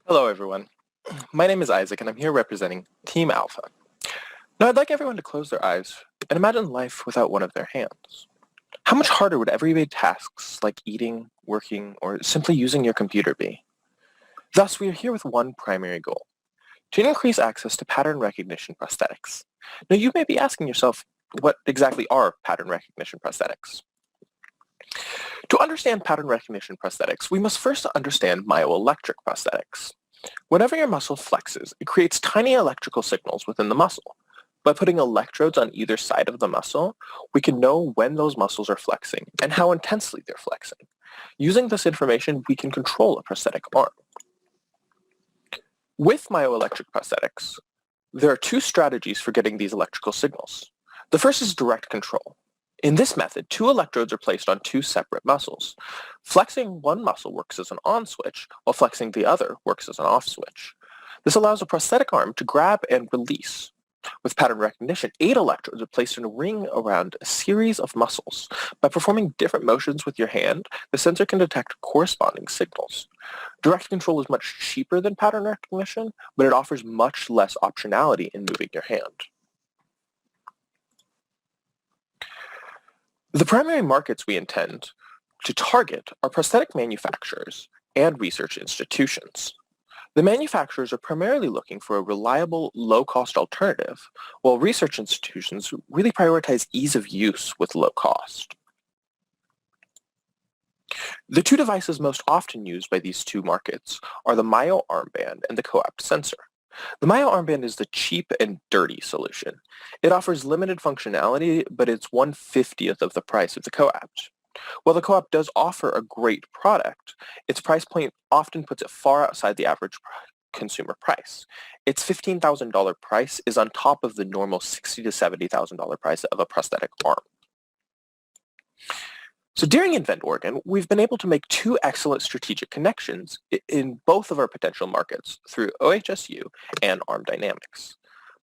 Hello, everyone. My name is Isaac, and I'm here representing Team Alpha. Now, I'd like everyone to close their eyes and imagine life without one of their hands. How much harder would everyday tasks like eating, working, or simply using your computer be? Thus, we are here with one primary goal, to increase access to pattern recognition prosthetics. Now, you may be asking yourself, what exactly are pattern recognition prosthetics? To understand pattern recognition prosthetics, we must first understand myoelectric prosthetics. Whenever your muscle flexes, it creates tiny electrical signals within the muscle. By putting electrodes on either side of the muscle, we can know when those muscles are flexing and how intensely they're flexing. Using this information, we can control a prosthetic arm. With myoelectric prosthetics, there are two strategies for getting these electrical signals. The first is direct control. In this method, two electrodes are placed on two separate muscles. Flexing one muscle works as an on switch, while flexing the other works as an off switch. This allows a prosthetic arm to grab and release. With pattern recognition, 8 electrodes are placed in a ring around a series of muscles. By performing different motions with your hand, the sensor can detect corresponding signals. Direct control is much cheaper than pattern recognition, but it offers much less optionality in moving your hand. The primary markets we intend to target are prosthetic manufacturers and research institutions. The manufacturers are primarily looking for a reliable, low-cost alternative, while research institutions really prioritize ease of use with low cost. The two devices most often used by these two markets are the Myo armband and the coapt sensor. The Myo armband is the cheap and dirty solution. It offers limited functionality, but it's 1/50th of the price of the coapt. While the coapt does offer a great product, its price point often puts it far outside the average consumer price. Its $15,000 price is on top of the normal $60,000 to $70,000 price of a prosthetic arm. So during Invent Oregon, we've been able to make two excellent strategic connections in both of our potential markets through OHSU and Arm Dynamics.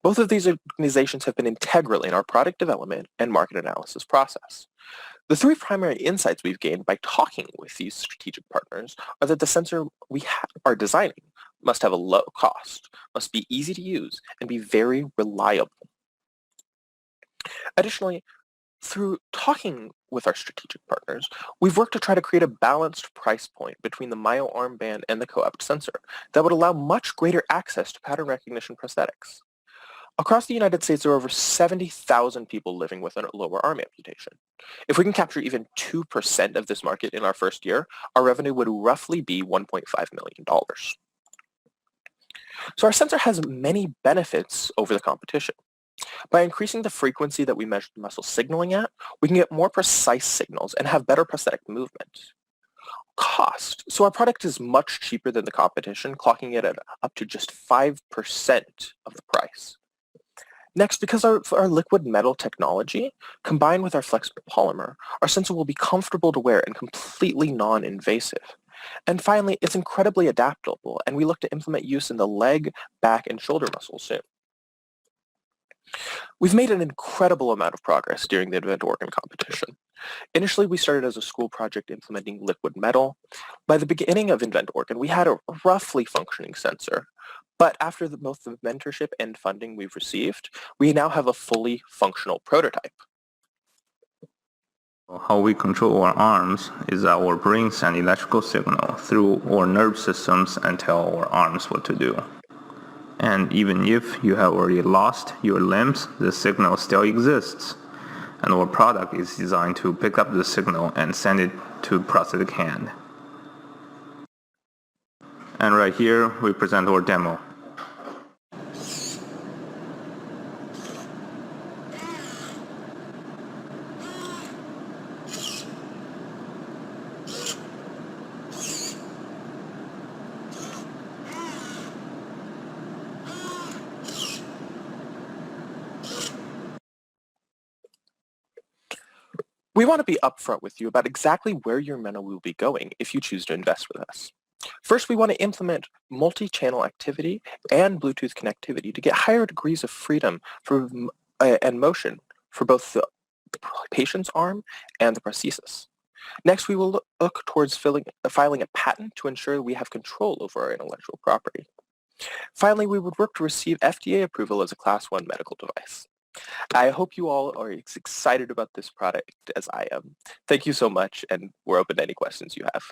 Both of these organizations have been integral in our product development and market analysis process. The three primary insights we've gained by talking with these strategic partners are that the sensor we are designing must have a low cost, must be easy to use, and be very reliable. Additionally, through talking with our strategic partners, we've worked to try to create a balanced price point between the Myo armband and the coapt sensor that would allow much greater access to pattern recognition prosthetics. Across the United States, there are over 70,000 people living with a lower arm amputation. If we can capture even 2% of this market in our first year, our revenue would roughly be $1.5 million. So our sensor has many benefits over the competition. By increasing the frequency that we measure the muscle signaling at, we can get more precise signals and have better prosthetic movement. Cost. So our product is much cheaper than the competition, clocking it at up to just 5% of the price. Next, because our liquid metal technology, combined with our flexible polymer, our sensor will be comfortable to wear and completely non-invasive. And finally, it's incredibly adaptable, and we look to implement use in the leg, back, and shoulder muscles soon. We've made an incredible amount of progress during the Invent Oregon competition. Initially, we started as a school project implementing liquid metal. By the beginning of Invent Oregon, we had a roughly functioning sensor. But after both the mentorship and funding we've received, we now have a fully functional prototype. How we control our arms is that our brain sends electrical signal through our nerve systems and tell our arms what to do. And even if you have already lost your limbs, the signal still exists. And our product is designed to pick up the signal and send it to prosthetic hand. And right here, we present our demo. We want to be upfront with you about exactly where your money will be going if you choose to invest with us. First, we want to implement multi-channel activity and Bluetooth connectivity to get higher degrees of freedom and motion for both the patient's arm and the prosthesis. Next, we will look towards filing a patent to ensure we have control over our intellectual property. Finally, we would work to receive FDA approval as a Class 1 medical device. I hope you all are as excited about this product as I am. Thank you so much, and we're open to any questions you have.